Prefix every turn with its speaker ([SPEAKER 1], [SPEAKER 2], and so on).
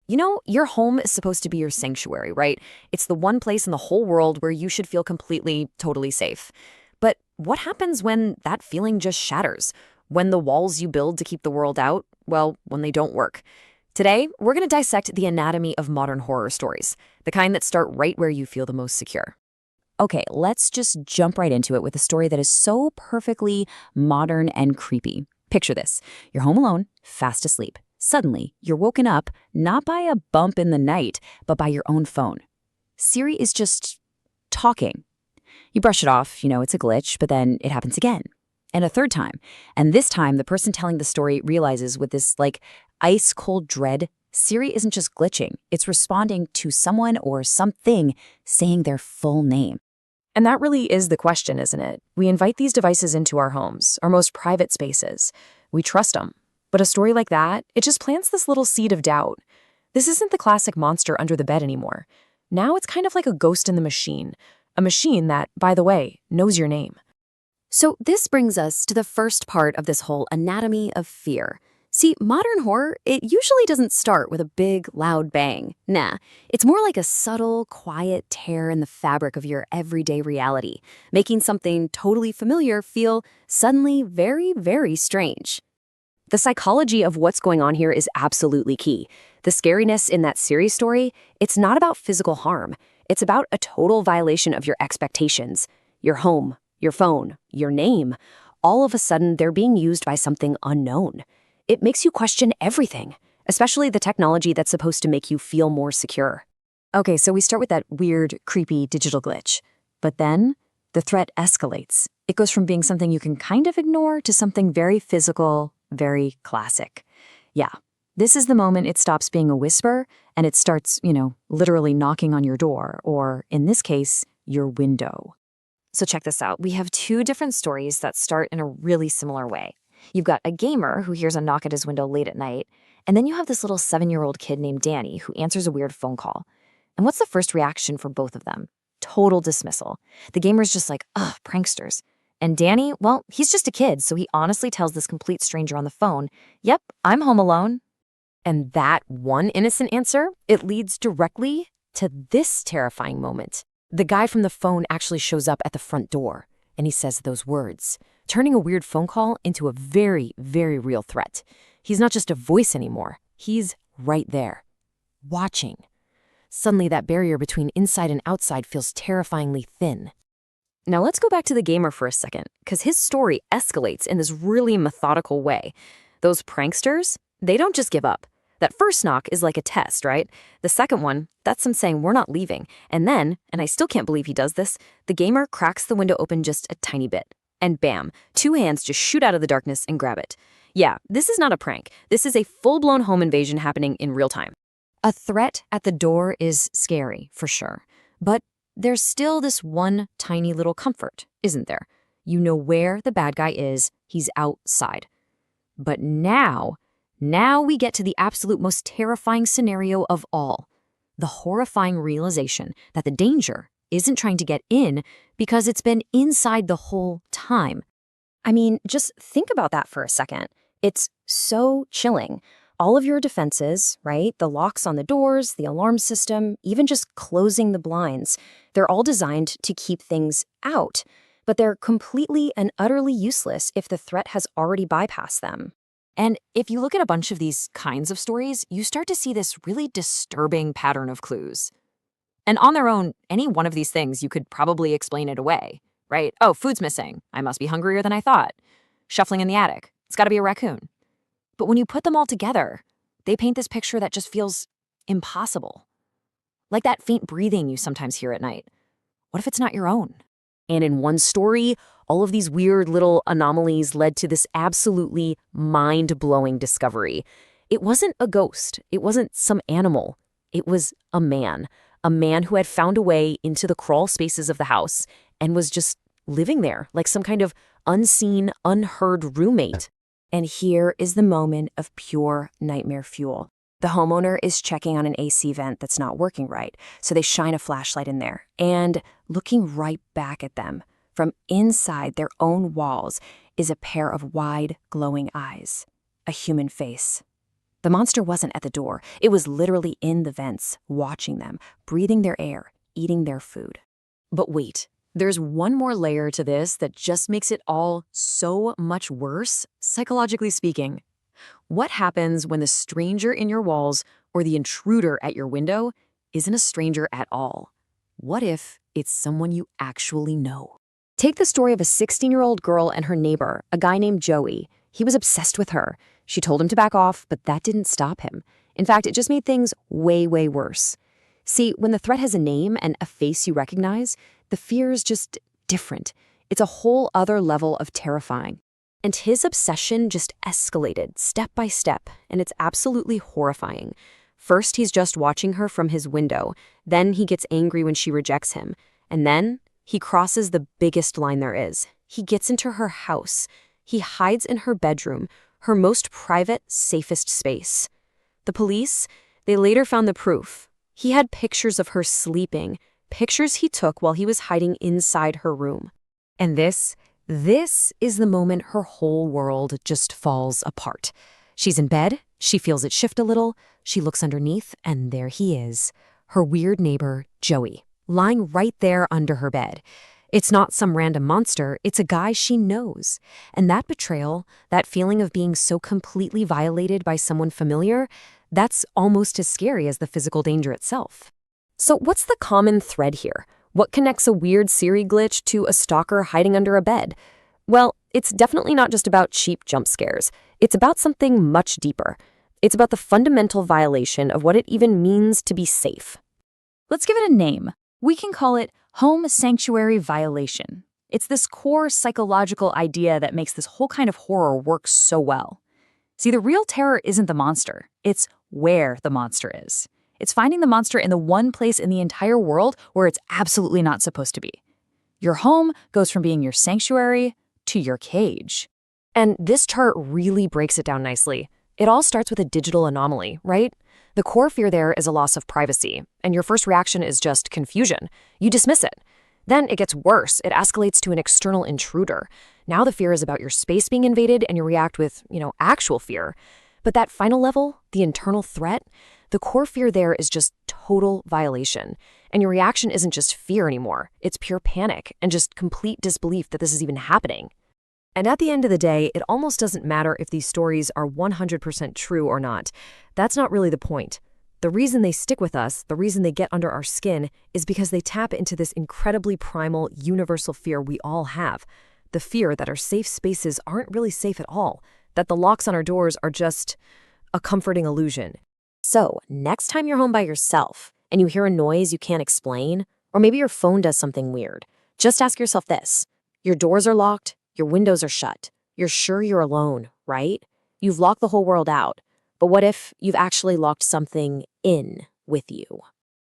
[SPEAKER 1] You know, your home is supposed to be your sanctuary, right? It's the one place in the whole world where you should feel completely, totally safe. But what happens when that feeling just shatters? When the walls you build to keep the world out, well, when they don't work? Today, we're going to dissect the anatomy of modern horror stories, the kind that start right where you feel the most secure. Okay, let's just jump right into it with a story that is so perfectly modern and creepy. Picture this. You're home alone, fast asleep. Suddenly, you're woken up not by a bump in the night, but by your own phone. Siri is just talking. You brush it off, it's a glitch, but then it happens again. And a third time. And this time, the person telling the story realizes with this, ice-cold dread, Siri isn't just glitching. It's responding to someone or something saying their full name.
[SPEAKER 2] And that really is the question, isn't it? We invite these devices into our homes, our most private spaces. We trust them. But a story like that, it just plants this little seed of doubt. This isn't the classic monster under the bed anymore. Now it's kind of like a ghost in the machine. A machine that, by the way, knows your name.
[SPEAKER 1] So this brings us to the first part of this whole anatomy of fear. See, modern horror, it usually doesn't start with a big, loud bang. Nah, it's more like a subtle, quiet tear in the fabric of your everyday reality, making something totally familiar feel suddenly very, very strange. The psychology of what's going on here is absolutely key. The scariness in that series story, it's not about physical harm. It's about a total violation of your expectations. Your home, your phone, your name. All of a sudden, they're being used by something unknown. It makes you question everything, especially the technology that's supposed to make you feel more secure. Okay, so we start with that weird, creepy digital glitch. But then, the threat escalates. It goes from being something you can kind of ignore to something very physical, very classic. Yeah, this is the moment it stops being a whisper and it starts, literally knocking on your door, or in this case, your window. So check this out. We have two different stories that start in a really similar way. You've got a gamer who hears a knock at his window late at night, and then you have this little 7-year-old kid named Danny who answers a weird phone call. And what's the first reaction for both of them? Total dismissal. The gamer's just like, ugh, pranksters. And Danny, well, he's just a kid, so he honestly tells this complete stranger on the phone, yep, I'm home alone. And that one innocent answer, it leads directly to this terrifying moment. The guy from the phone actually shows up at the front door, and he says those words, turning a weird phone call into a very, very real threat. He's not just a voice anymore. He's right there, watching. Suddenly, that barrier between inside and outside feels terrifyingly thin. Now let's go back to the gamer for a second, because his story escalates in this really methodical way. Those pranksters, they don't just give up. That first knock is like a test, right? The second one, that's him saying, we're not leaving. And then, and I still can't believe he does this, the gamer cracks the window open just a tiny bit. And bam, 2 hands just shoot out of the darkness and grab it. Yeah, this is not a prank. This is a full-blown home invasion happening in real time. A threat at the door is scary, for sure. But there's still this one tiny little comfort, isn't there? You know where the bad guy is. He's outside. But now we get to the absolute most terrifying scenario of all. The horrifying realization that the danger isn't trying to get in because it's been inside the whole time. I mean, just think about that for a second. It's so chilling. All of your defenses, right? The locks on the doors, the alarm system, even just closing the blinds, they're all designed to keep things out. But they're completely and utterly useless if the threat has already bypassed them. And if you look at a bunch of these kinds of stories, you start to see this really disturbing pattern of clues. And on their own, any one of these things, you could probably explain it away, right? Oh, food's missing. I must be hungrier than I thought. Shuffling in the attic. It's got to be a raccoon. But when you put them all together, they paint this picture that just feels impossible. Like that faint breathing you sometimes hear at night. What if it's not your own? And in one story, all of these weird little anomalies led to this absolutely mind-blowing discovery. It wasn't a ghost. It wasn't some animal. It was a man who had found a way into the crawl spaces of the house and was just living there like some kind of unseen, unheard roommate. And here is the moment of pure nightmare fuel. The homeowner is checking on an AC vent that's not working right, so they shine a flashlight in there. And looking right back at them, from inside their own walls, is a pair of wide, glowing eyes. A human face. The monster wasn't at the door. It was literally in the vents, watching them, breathing their air, eating their food. But wait, there's one more layer to this that just makes it all so much worse, psychologically speaking. What happens when the stranger in your walls or the intruder at your window isn't a stranger at all? What if it's someone you actually know? Take the story of a 16-year-old girl and her neighbor, a guy named Joey. He was obsessed with her. She told him to back off, but that didn't stop him. In fact, it just made things way, way worse. See, when the threat has a name and a face you recognize, the fear is just different. It's a whole other level of terrifying. And his obsession just escalated step by step, and it's absolutely horrifying. First, he's just watching her from his window. Then he gets angry when she rejects him. And then he crosses the biggest line there is. He gets into her house. He hides in her bedroom, her most private, safest space. The police, they later found the proof. He had pictures of her sleeping, pictures he took while he was hiding inside her room. And this is the moment her whole world just falls apart. She's in bed, she feels it shift a little, she looks underneath, and there he is, her weird neighbor, Joey, lying right there under her bed. It's not some random monster, it's a guy she knows. And that betrayal, that feeling of being so completely violated by someone familiar, that's almost as scary as the physical danger itself. So what's the common thread here? What connects a weird Siri glitch to a stalker hiding under a bed? Well, it's definitely not just about cheap jump scares. It's about something much deeper. It's about the fundamental violation of what it even means to be safe.
[SPEAKER 2] Let's give it a name. We can call it home sanctuary violation. It's this core psychological idea that makes this whole kind of horror work so well. See, the real terror isn't the monster. It's where the monster is. It's finding the monster in the one place in the entire world where it's absolutely not supposed to be. Your home goes from being your sanctuary to your cage.
[SPEAKER 1] And this chart really breaks it down nicely. It all starts with a digital anomaly, right? The core fear there is a loss of privacy, and your first reaction is just confusion. You dismiss it. Then it gets worse. It escalates to an external intruder. Now the fear is about your space being invaded, and you react with, actual fear. But that final level, the internal threat, the core fear there is just total violation. And your reaction isn't just fear anymore. It's pure panic and just complete disbelief that this is even happening. And at the end of the day, it almost doesn't matter if these stories are 100% true or not. That's not really the point. The reason they stick with us, the reason they get under our skin, is because they tap into this incredibly primal, universal fear we all have. The fear that our safe spaces aren't really safe at all, that the locks on our doors are just a comforting illusion. So, next time you're home by yourself and you hear a noise you can't explain, or maybe your phone does something weird, just ask yourself this. Your doors are locked, your windows are shut. You're sure you're alone, right? You've locked the whole world out. But what if you've actually locked something in with you?